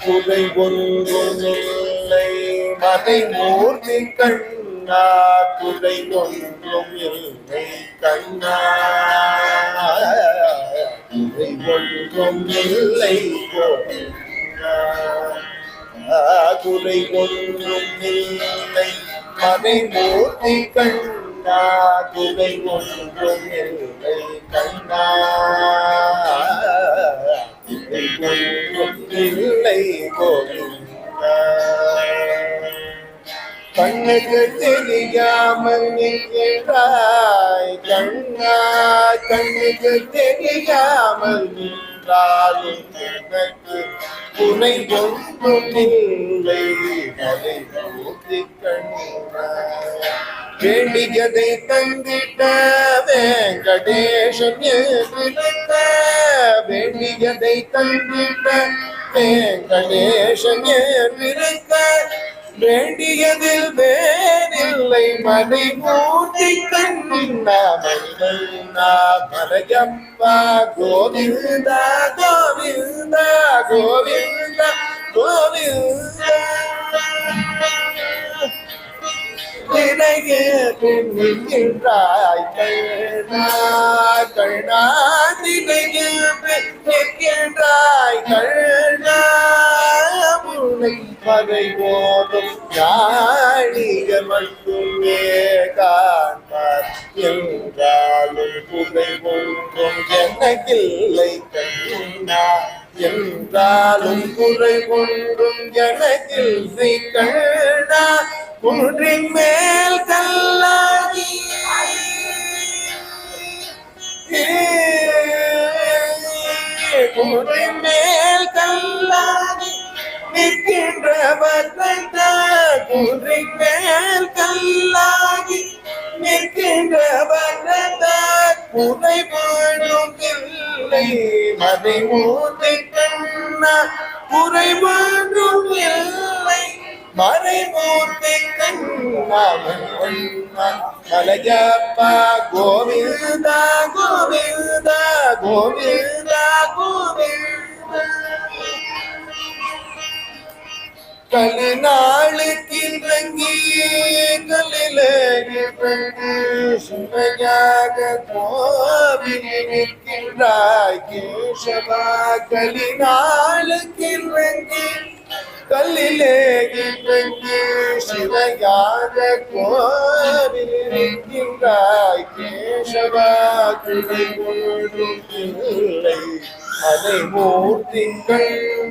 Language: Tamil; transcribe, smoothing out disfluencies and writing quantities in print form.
குறை ஒன்றும் இல்லை மறைமூர்த்தி கண்ணா குறை ஒன்றும் இல்லை கண்ணா குறை ஒன்றும் இல்லை குறை ஒன்றும் இல்லை மறைமூர்த்தி கண்ணா குறை ஒன்றும் இல்லை கண்ணா குறை ஒன்றும் இல்லை கோவிந்தா கண்ணுக்கு தெரியாமல் நின்றாய் கண்ணா கண்ணுக்கு தெரியாமல் நின்றாலும் எனக்கு குறை ஒன்றும் இல்லை மறைமூர்த்தி கண்ணா வேண்டியதை தந்திட்ட வெங்கடேசன் இருக்க வேண்டியதை தந்திட்ட வெங்கடேசன் இருக்க வேண்டியதில் வேறில்லை மறைமூர்த்தி கண்ணா மணிகண்ணா மலையப்பா கோவிந்தா கோவிந்தா கோவிந்தா கோவிந்தா நிற்கின்றாய் கண்ணா கண்ணா நிற்கின்றாய் கண்ணா முனை மறை போதும் ஞானிகள் மட்டுமே காண்பார் என்றாலும் புகை ஒன்றும் எனக்கில்லை கண்ணா என்றாலும் குறை ஒன்றும் எனக்கில்லை கண்ணா குன்றின் மேல் கல்லாகி குன்றின் மேல் கல்லாகி நிற்கின்றவர் குன்றின் மேல் கல்லாகி நிற்கின்றவர் குறை போடும் இல்லை மறைமூர்த்தி கண்ணா குறை போடும் இல்லை மறைமூர்த்தி கண்ணா மலையப்பா கோவிந்தா கோவிந்தா கோவிந்தா கோவிந்தா கலிநாளுக்கு இறங்கி கலிலே சுமையாக கோவில் நிற்கின்றாய் கேசவா கலிநாளுக்கு இறங்கி கல்லிலே சிவையாக கோவில் நிற்கின்றாய் கேசவா குறை ஒன்றும் இல்லை மறைமூர்த்திகள்